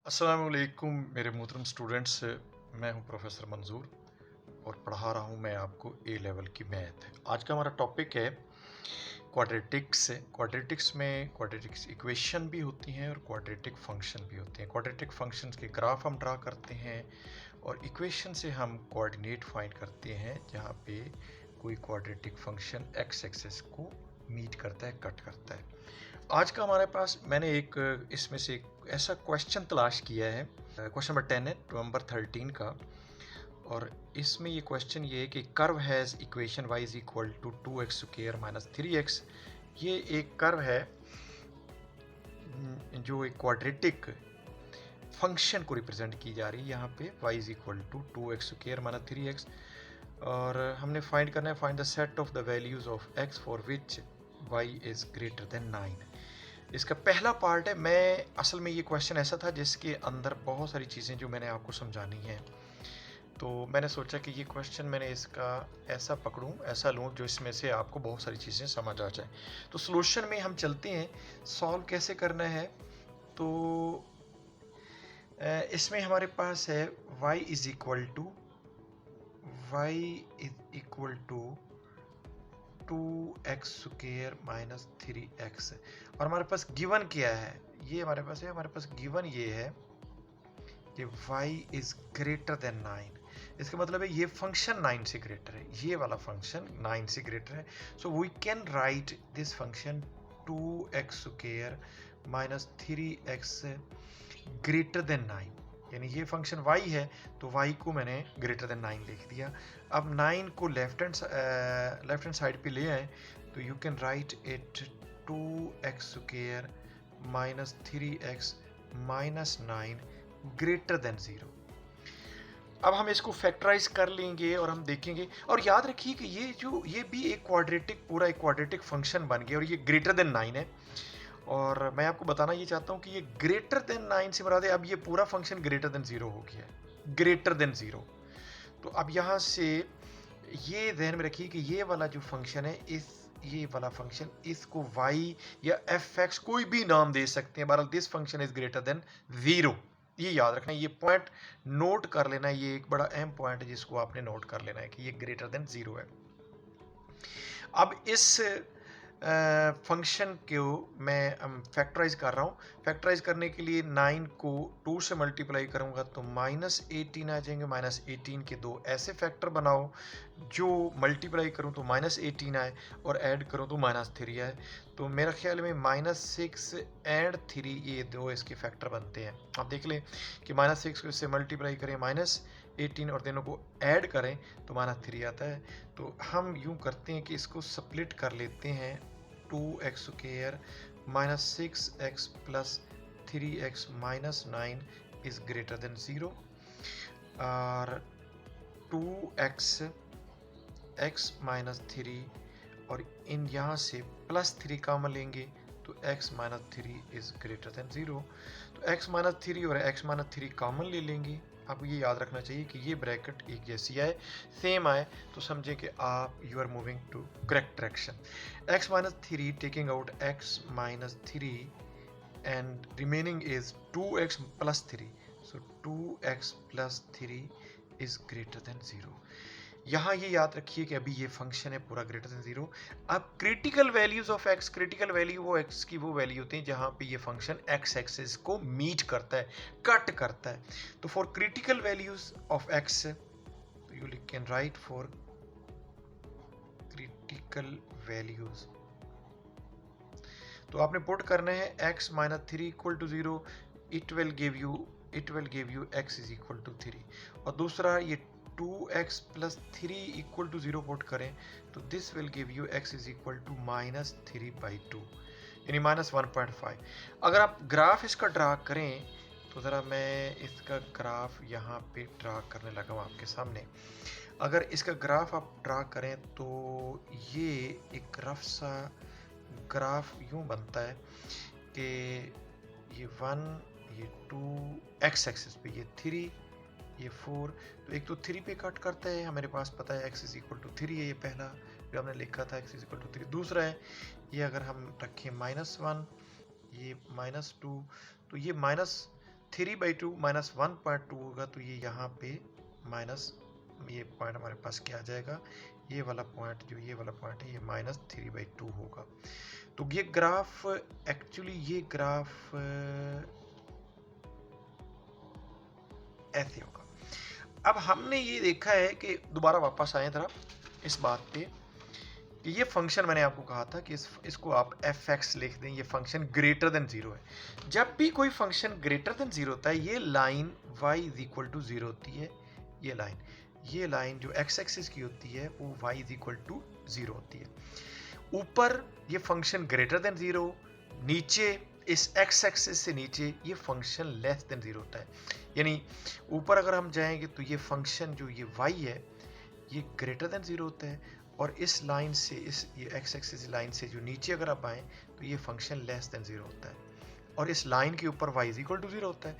अस्सलाम वालेकुम मेरे मोहतरम स्टूडेंट्स। मैं हूं प्रोफेसर मंजूर और पढ़ा रहा हूं मैं आपको ए लेवल की मैथ। आज का हमारा टॉपिक है क्वाड्रेटिक्स। क्वाड्रेटिक्स में क्वाड्रेटिक्स इक्वेशन भी होती हैं और क्वाड्रेटिक फंक्शन भी होते हैं। क्वाड्रेटिक फंक्शंस के ग्राफ हम ड्रा करते हैं और इक्वेशन से हम कोऑर्डिनेट फाइंड करते हैं जहां पे कोई क्वाड्रेटिक फंक्शन एक्स एक्सिस को मीट करता है, कट करता है। आज का हमारे पास मैंने एक इसमें से एक ऐसा क्वेश्चन तलाश किया है। क्वेश्चन नंबर 10 है, नवंबर 13 का। और इसमें ये क्वेश्चन ये है कि curve has equation y is equal to 2x square minus 3x। ये एक कर्व है जो एक क्वाड्रेटिक फंक्शन को रिप्रेजेंट की जा रही है यहाँ पे y is equal to 2x square minus 3x। और हमने फाइंड करना है find the set of the values of x for which y is greater than 9। इसका पहला पार्ट है। मैं असल में ये क्वेश्चन ऐसा था जिसके अंदर बहुत सारी चीज़ें जो मैंने आपको समझानी है, तो मैंने सोचा कि ये क्वेश्चन मैंने इसका ऐसा पकड़ूं, ऐसा लूं जो इसमें से आपको बहुत सारी चीज़ें समझ आ जाए। तो सॉल्यूशन में हम चलते हैं, सॉल्व कैसे करना है। तो इसमें हमारे पास है y is equal to 2x square minus 3x। और हमारे पास गिवन क्या है, ये हमारे पास है, हमारे पास गिवन ये है कि y इज ग्रेटर देन 9। इसका मतलब है ये फंक्शन 9 से ग्रेटर है, ये वाला फंक्शन 9 से ग्रेटर है। So we can write this function 2x square minus 3x greater than 9। यानी ये फंक्शन y है तो y को मैंने ग्रेटर देन 9 लिख दिया। अब 9 को लेफ्ट हैंड साइड पे ले आए तो you can right it 2x square minus 3x minus 9 greater than 0। अब हम इसको फैक्टराइज कर लेंगे और हम देखेंगे। और याद रखिए कि ये भी एक क्वाड्रेटिक, पूरा एक क्वाड्रेटिक फंक्शन बन गया और ये ग्रेटर देन 9 है। और मैं आपको बताना ये चाहता हूँ कि ये ग्रेटर देन 9 से मुराद है अब ये पूरा फंक्शन ग्रेटर देन 0 हो गया है, ग्रेटर देन 0। तो अब यहाँ से ये ध्यान में रखिए कि ये वाला जो फंक्शन है, ये वाला फंक्शन, इसको y या fx कोई भी नाम दे सकते हैं। बहरहाल this function is greater than 0, ये याद रखना, ये पॉइंट नोट कर लेना है। ये एक बड़ा अहम पॉइंट है जिसको आपने नोट कर लेना है कि ये ग्रेटर देन 0 है। अब इस फंक्शन को मैं फैक्टराइज कर रहा हूँ। फैक्टराइज करने के लिए 9 को 2 से मल्टीप्लाई करूँगा तो -18 आ जाएंगे। -18 के दो ऐसे फैक्टर बनाओ जो मल्टीप्लाई करूँ तो -18 आए और ऐड करूँ तो -3 आए। तो मेरा ख्याल में -6 एंड 3 ये दो इसके फैक्टर बनते हैं। आप देख लें कि -6 को इससे मल्टीप्लाई करें -18 और दोनों को ऐड करें तो -3 आता है। तो हम यूं करते हैं कि इसको स्प्लिट कर लेते हैं। 2x square minus 6x plus 3x minus 9 is greater than 0। और 2x x माइनस 3 और इन यहाँ से प्लस 3 कॉमन लेंगे तो x minus 3 is greater than 0। तो x माइनस 3 और x माइनस 3 कॉमन ले लेंगे। आपको ये याद रखना चाहिए कि ये ब्रैकेट एक जैसी आए, सेम आए, तो समझे कि आप you are moving to correct direction. x minus 3 taking out x minus 3 and remaining is 2x plus 3। So 2x plus 3 is greater than 0। यहाँ ये याद रखिए कि अभी ये फंक्शन है पूरा ग्रेटर देन 0। अब critical values of x, critical value वो x की वो वैल्यू होती है जहाँ पे ये फंक्शन x एक्सिस को मीट करता है, कट करता है। तो for critical values of x you can write for critical values, तो आपने पुट करना है x minus 3 equal to 0, it will give you x is equal to 3। और दूसरा ये 2x plus 3 equal to 0 put करें तो this will give you x is equal to -3/2 यानी -1.5। अगर आप ग्राफ इसका ड्रा करें तो ज़रा मैं इसका ग्राफ यहाँ पे ड्रा करने लगा हूँ आपके सामने। अगर इसका ग्राफ आप ड्रा करें तो ये एक रफ सा ग्राफ यूँ बनता है कि ये 1, ये 2 x एक्सिस पे, ये 3, ये 4। तो एक तो 3 पे कट करता है, हमारे पास पता है x इज इक्वल टू 3 है, ये पहला जो हमने लिखा था x इज इक्वल टू 3। दूसरा है ये अगर हम रखें -1, ये -2, तो ये 3/2 माइनस 1.2 होगा, तो ये यहाँ पे माइनस, ये पॉइंट हमारे पास क्या आ जाएगा, ये वाला पॉइंट, जो ये वाला पॉइंट है, ये माइनस 3/2 होगा। तो ये ग्राफ एक्चुअली, ये ग्राफ ऐसे होगा। अब हमने ये देखा है कि दोबारा वापस आए जरा इस बात पे कि ये फंक्शन, मैंने आपको कहा था कि इसको आप f(x) लिख दें, ये फंक्शन ग्रेटर देन 0 है। जब भी कोई फंक्शन ग्रेटर देन 0 होता है, ये line y is equal to 0 होती है। ये लाइन जो x एक्सिस की होती है वो y इज इक्वल टू 0 होती है। ऊपर ये फंक्शन ग्रेटर देन 0, नीचे इस x एक्सिस से नीचे ये फंक्शन लेस देन 0 होता है। यानी ऊपर अगर हम जाएंगे तो ये फंक्शन जो ये y है ये ग्रेटर देन 0 होता है, और इस लाइन से, इस ये x एक्सिस लाइन से जो नीचे अगर आप आए तो ये फंक्शन लेस देन 0 होता है, और इस लाइन के ऊपर y इज इक्वल टू 0 होता है।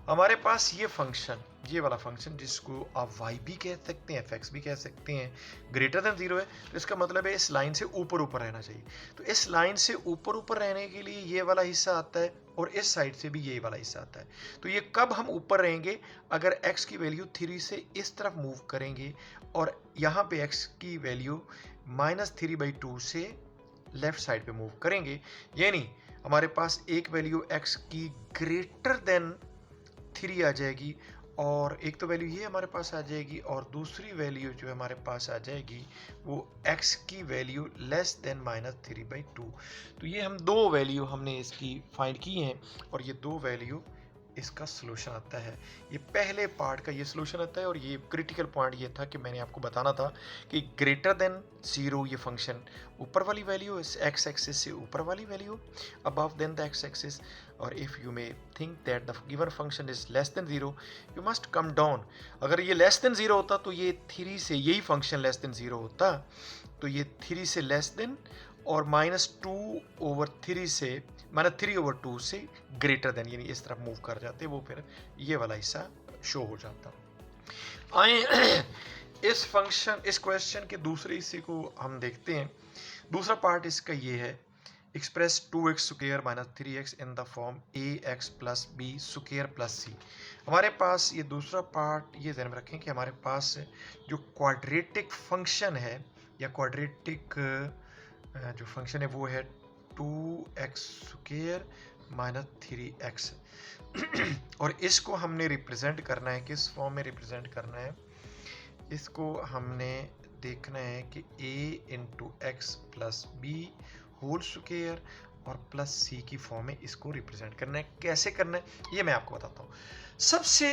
हमारे पास ये फंक्शन, ये वाला फंक्शन जिसको आप y भी कह सकते हैं, f(x) भी कह सकते हैं, ग्रेटर देन 0 है, तो इसका मतलब है इस लाइन से ऊपर ऊपर रहना चाहिए। तो इस लाइन से ऊपर ऊपर रहने के लिए ये वाला हिस्सा आता है, और इस साइड से भी ये वाला हिस्सा आता है। तो ये कब हम ऊपर रहेंगे, अगर x की वैल्यू 3 से इस तरफ मूव करेंगे, और यहाँ पे x की वैल्यू माइनस 3/2 से लेफ्ट साइड पे मूव करेंगे। यानी हमारे पास एक वैल्यू x की ग्रेटर देन 3 आ जाएगी, और एक तो वैल्यू ये हमारे पास आ जाएगी, और दूसरी वैल्यू जो हमारे पास आ जाएगी वो x की वैल्यू लेस देन माइनस 3/2। तो ये हम दो वैल्यू हमने इसकी फाइंड की हैं, और ये दो वैल्यू इसका सोल्यूशन आता है। ये पहले पार्ट का ये सोल्यूशन आता है, और ये क्रिटिकल पॉइंट ये था कि मैंने आपको बताना था कि ग्रेटर देन 0 ये फंक्शन ऊपर वाली वैल्यू, इस x एक्सिस से ऊपर वाली value above than the x axis, और if you may think that the given function is less than 0 you must come down. अगर ये लेस देन 0 होता तो ये 3 से, यही फंक्शन लेस देन 0 होता तो ये 3 से लेस देन, और -2/3 से, -3/2 से ग्रेटर देन, यानी इस तरफ मूव कर जाते, वो फिर ये वाला हिस्सा शो हो जाता। आए इस फंक्शन, इस क्वेश्चन के दूसरे हिस्से को हम देखते हैं। दूसरा पार्ट इसका ये है, express 2x² minus 3x in the form ax plus b square plus c। हमारे पास ये दूसरा पार्ट, ये ध्यान में रखें कि हमारे पास जो क्वाड्रेटिक फंक्शन है, या क्वाड्रेटिक जो फंक्शन है वो है 2x² माइनस 3x, और इसको हमने रिप्रेजेंट करना है, किस फॉर्म में रिप्रेजेंट करना है, इसको हमने देखना है कि a into x plus b whole square और प्लस c की फॉर्म में इसको रिप्रेजेंट करना है। कैसे करना है ये मैं आपको बताता हूँ। सबसे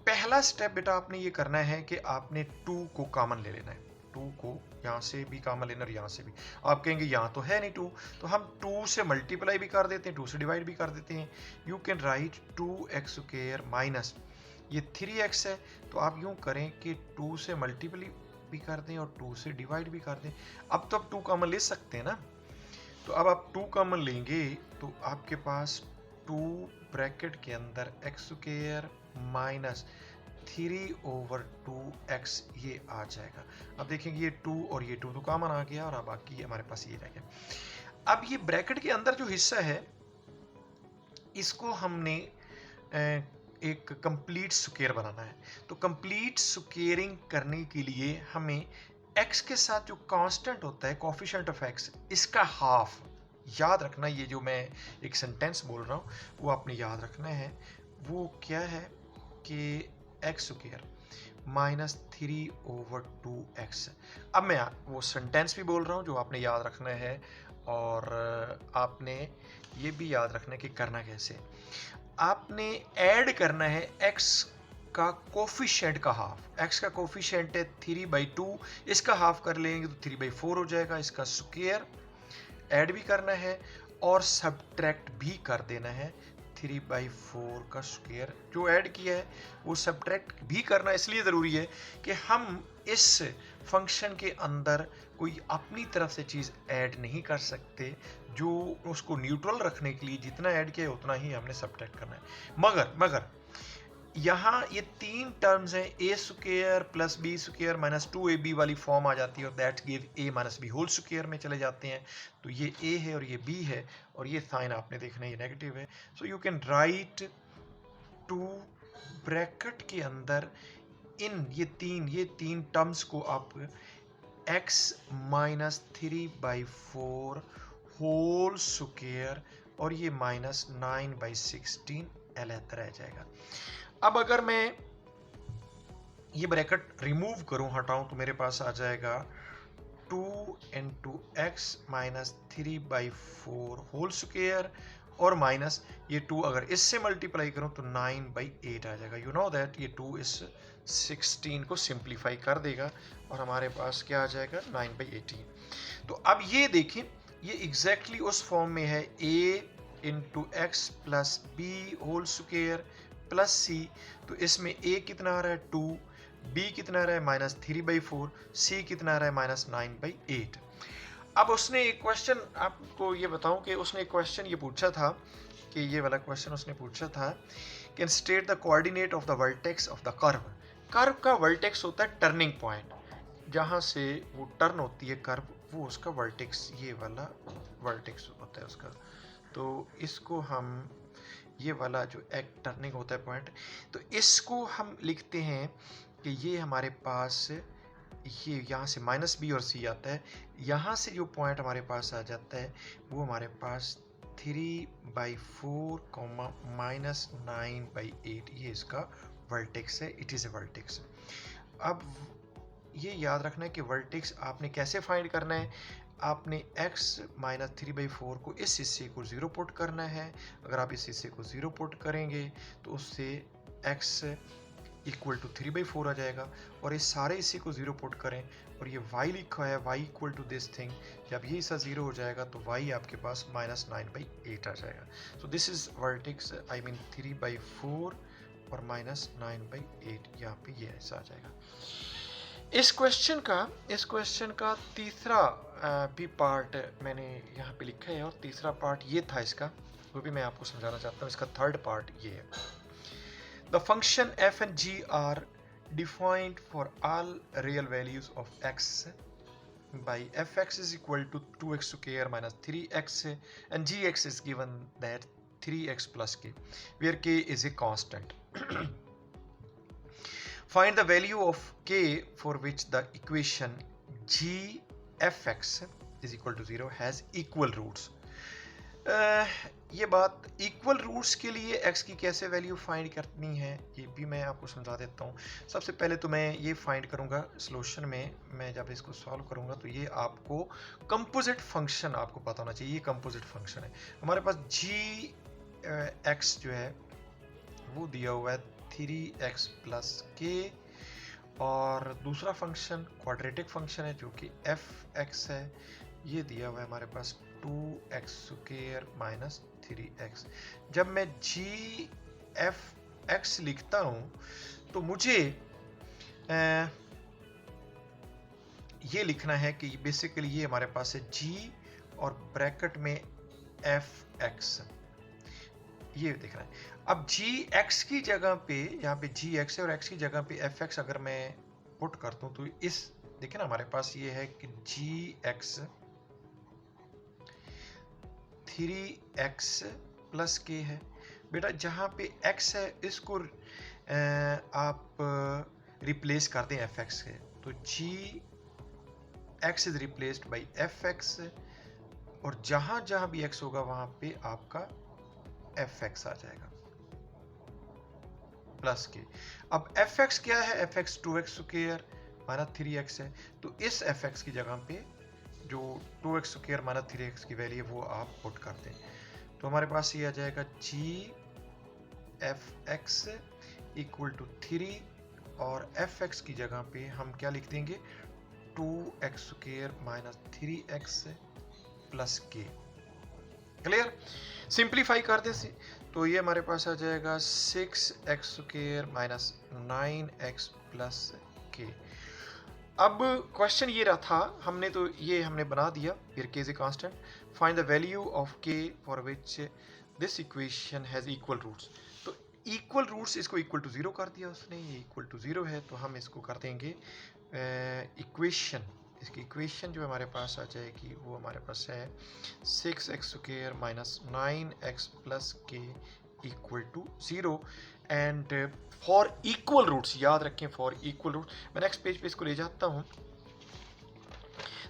पहला स्टेप बेटा आपने ये करना है कि आपने 2 को कॉमन ले लेना है। 2 को यहाँ से भी कॉमन लेना और यहाँ से भी। आप कहेंगे यहाँ तो है नहीं 2, तो हम 2 से मल्टीप्लाई भी कर देते हैं, 2 से डिवाइड भी कर देते हैं। You can right 2x² minus ये 3x है, तो आप यूँ करें कि 2 से मल्टीप्लाई भी कर दें और 2 से डिवाइड भी कर दें। अब तो आप 2 कॉमन ले सकते हैं ना, तो अब आप 2 कॉमन लेंगे तो आपके पास 2 ब्रैकेट के अंदर x² माइनस 3/2x ये आ जाएगा। अब देखेंगे ये 2 और ये 2 तो कॉमन आ गया, और अब बाकी हमारे पास ये रह गया। अब ये ब्रैकेट के अंदर जो हिस्सा है इसको हमने एक कंप्लीट स्क्वायर बनाना है। तो कंप्लीट स्क्वेयरिंग करने के लिए हमें x के साथ जो कांस्टेंट होता है, कोफिशिएंट ऑफ x, इसका हाफ याद रखना। ये जो मैं एक सेंटेंस बोल रहा हूँ वो आपने याद रखना है। वो क्या है कि x² माइनस 3/2x। अब मैं वो सेंटेंस भी बोल रहा हूँ जो आपने याद रखना है, और आपने ये भी याद रखना है कि करना कैसे। आपने ऐड करना है x का कोफिशिएंट का हाफ। x का कोफिशिएंट है 3/2, इसका हाफ कर लेंगे तो 3/4 हो जाएगा। इसका स्क्वायर ऐड भी करना है और सब्ट्रैक्ट भी कर देना है। 3/4 का स्क्वायर जो ऐड किया है वो सब्ट्रैक्ट भी करना इसलिए ज़रूरी है कि हम इस फंक्शन के अंदर कोई अपनी तरफ से चीज़ ऐड नहीं कर सकते। जो उसको न्यूट्रल रखने के लिए जितना ऐड किया है उतना ही हमने सब्ट्रैक्ट करना है। मगर यहाँ ये 3 टर्म्स हैं, a² plus b² minus 2ab वाली फॉर्म आ जाती है, और that give a minus b whole square में चले जाते हैं। तो ये a है और ये b है, और ये साइन आपने देखना है ये नेगेटिव है। So you can right to bracket के अंदर ये तीन टर्म्स को आप x माइनस 3/4 होल स्क्वायर और ये माइनस 9/16 अलग रह जाएगा। अब अगर मैं ये ब्रैकेट रिमूव करूं, हटाऊं, तो मेरे पास आ जाएगा 2 into x minus 3/4 whole square और माइनस ये 2 अगर इससे मल्टीप्लाई करूं तो 9/8 आ जाएगा। यू नो दैट ये 2 इस 16 को सिंप्लीफाई कर देगा और हमारे पास क्या आ जाएगा 9/18। तो अब ये देखें, ये एग्जैक्टली उस फॉर्म में है a into x plus b whole square plus c. तो इसमें a कितना आ रहा है 2, b कितना आ रहा है माइनस 3/4, c कितना आ रहा है माइनस 9/8। अब उसने एक क्वेश्चन, आपको ये बताऊं कि उसने एक क्वेश्चन ये पूछा था कि ये वाला क्वेश्चन उसने पूछा था can state the coordinate of the vertex of the curve. Curve का वर्टेक्स होता है टर्निंग पॉइंट, जहां से वो टर्न होती है कर्व, वो उसका वर्टेक्स, ये वाला वर्टेक्स होता है उसका। तो इसको हम, ये वाला जो एक टर्निंग होता है पॉइंट, तो इसको हम लिखते हैं कि ये हमारे पास, ये यहाँ से माइनस बी और सी आता है, यहाँ से जो पॉइंट हमारे पास आ जाता है वो हमारे पास 3/4 माइनस 9/8, ये इसका वर्टेक्स है। It is a vertex. अब ये याद रखना है कि वर्टेक्स आपने कैसे फाइंड करना है। आपने x माइनस 3/4 को इस हिस्से को 0 पुट करना है। अगर आप इस हिस्से को 0 पुट करेंगे तो उससे x इक्वल टू 3/4 आ जाएगा, और इस सारे हिस्से को 0 पुट करें और ये y लिखा है y equal to this thing, जब ये हिस्सा 0 हो जाएगा तो y आपके पास माइनस 9/8 आ जाएगा। So this is vertex, I mean 3/4 और माइनस 9/8, यहाँ पे ये ऐसा आ जाएगा। इस क्वेश्चन का तीसरा भी पार्ट मैंने यहाँ पे लिखा है, और तीसरा पार्ट ये था इसका, वो भी मैं आपको समझाना चाहता हूँ। इसका थर्ड पार्ट ये है, the function f and g are defined for all real values of x by fx is equal to 2x square minus 3x and gx is given that 3x plus k, where k is a constant. Find the value of k for which the equation gfx is equal to 0 has equal roots. ये बात equal roots के लिए x की कैसे value find करनी है ये भी मैं आपको समझा देता हूँ। सबसे पहले तो मैं ये फाइंड करूँगा सॉल्यूशन में, मैं जब इसको सॉल्व करूँगा तो ये आपको कंपोजिट फंक्शन आपको पता होना चाहिए। ये कंपोजिट फंक्शन है, हमारे पास जी एक्स जो है वो दिया हुआ है 3x प्लस के, और दूसरा फंक्शन क्वाड्रेटिक फंक्शन है जो कि एफ एक्स है, ये दिया हुआ है हमारे पास 2x स्क्वायर माइनस 3x। जब मैं जी एफ एक्स लिखता हूँ तो मुझे ये लिखना है कि बेसिकली ये हमारे पास है g और ब्रैकेट में एफ एक्स, ये देखना है। अब जी एक्स की जगह पे, यहाँ पे जी एक्स है और एक्स की जगह पे एफ एक्स अगर मैं पुट करता हूँ तो इस, देखिए ना हमारे पास ये है कि जी एक्स 3x प्लस के है। बेटा जहाँ पे x है इसको आप रिप्लेस कर दें एफ एक्स से, तो g x is replaced by f x, और जहाँ जहाँ भी x होगा वहाँ पे आपका एफ एक्स आ जाएगा प्लस के। अब एफ एक्स क्या है, F x 2x square minus 3x है, तो इस एफ एक्स की जगह पे जो 2x स्क्वायर माइनस 3x की वैल्यू है वो आप पुट कर दें, तो हमारे पास ये आ जाएगा जी एफ एक्स इक्वल टू 3, और एफ एक्स की जगह पे हम क्या लिख देंगे 2x square minus 3x plus के। क्लियर? सिंप्लीफाई कर दे तो ये हमारे पास आ जाएगा 6x square minus 9x plus के। अब क्वेश्चन ये रहा था, हमने तो ये हमने बना दिया, here k is a constant, find the value of k for which this equation has equal roots। तो equal roots इसको equal to 0 कर दिया उसने, ये equal to 0 है तो हम इसको कर देंगे इक्वेशन, इसकी इक्वेशन जो हमारे पास आ जाएगी वो हमारे पास है 6x square minus 9x plus k equal to 0। And for equal roots, याद रखें फॉर इक्वल रूट, मैं नेक्स्ट पेज पे इसको ले जाता हूँ।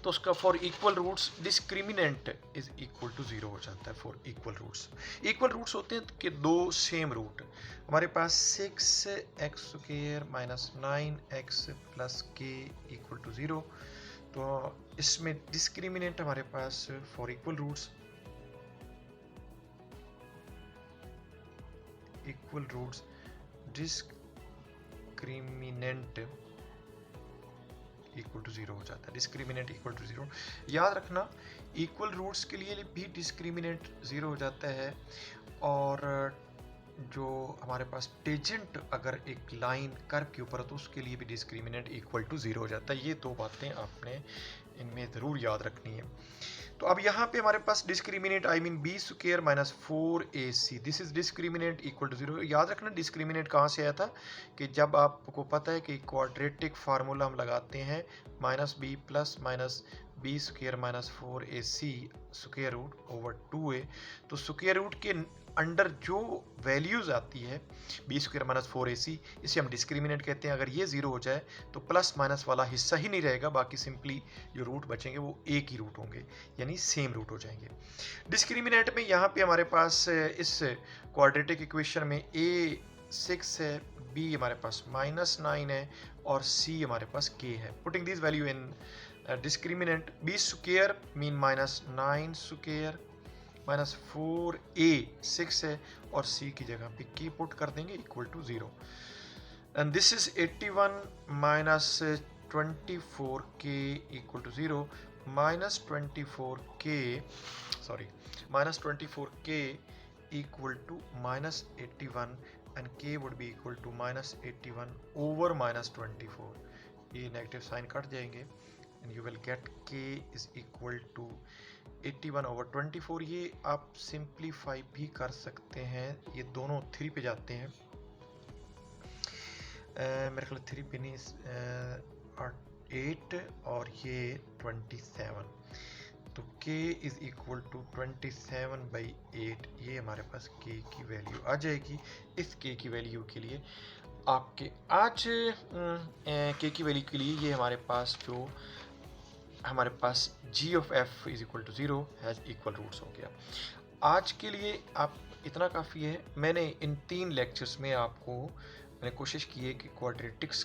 तो उसका for equal roots discriminant is equal to 0 हो जाता है for equal roots. Equal roots होते हैं कि दो सेम रूट, हमारे पास 6x square minus 9x plus k equal to 0। तो इसमें डिस्क्रिमिनेंट हमारे पास for equal roots discriminant equal to 0 हो जाता है। डिस्क्रिमिनेंट इक्वल टू 0, याद रखना इक्वल रूट्स के लिए भी डिस्क्रिमिनेंट 0 हो जाता है, और जो हमारे पास टेजेंट अगर एक लाइन कर्व के ऊपर है तो उसके लिए भी डिस्क्रिमिनेंट इक्वल टू 0 हो जाता है। ये दो बातें आपने इनमें ज़रूर याद रखनी है। तो अब यहाँ पे हमारे पास discriminant I mean b square minus 4ac, this is discriminant equal to 0। याद रखना डिस्क्रिमिनेंट कहाँ से आया था, कि जब आपको पता है कि क्वाड्रेटिक फार्मूला हम लगाते हैं minus b plus minus b square minus 4ac square root over 2a, तो स्क्वायर रूट के अंडर जो वैल्यूज आती है बी स्क्वायर माइनस 4ac, इसे हम डिस्क्रिमिनेंट कहते हैं। अगर ये 0 हो जाए तो प्लस माइनस वाला हिस्सा ही नहीं रहेगा, बाकी सिंपली जो रूट बचेंगे वो एक ही रूट होंगे, यानी सेम रूट हो जाएंगे। डिस्क्रिमिनेंट में यहाँ पे हमारे पास इस क्वाड्रेटिक इक्वेशन में a 6 है, b हमारे पास माइनस 9 है और c हमारे पास k है। Putting this value in discriminant, b square mean minus 9 square minus 4a 6 है और c की जगह पे k पुट कर देंगे equal to 0, and this is 81 minus 24k equal to 0, minus 24k equal to minus 81 and k would be equal to minus 81 over minus 24. ये negative sign cut जाएंगे and you will get k is equal to 81 over 24। ये आप simplify भी कर सकते हैं, ये दोनों 3 पे जाते हैं, मेरे ख्याल 3 पे नहीं, 8 और ये 27, तो k इज इक्वल टू 27/8। ये हमारे पास k की वैल्यू आ जाएगी। इस k की वैल्यू के लिए आपके आज k की वैल्यू के लिए ये हमारे पास g of f is equal to 0 has equal roots हो गया। आज के लिए आप इतना काफ़ी है। मैंने इन 3 लेक्चर्स में मैंने कोशिश की है कि क्वाड्रेटिक्स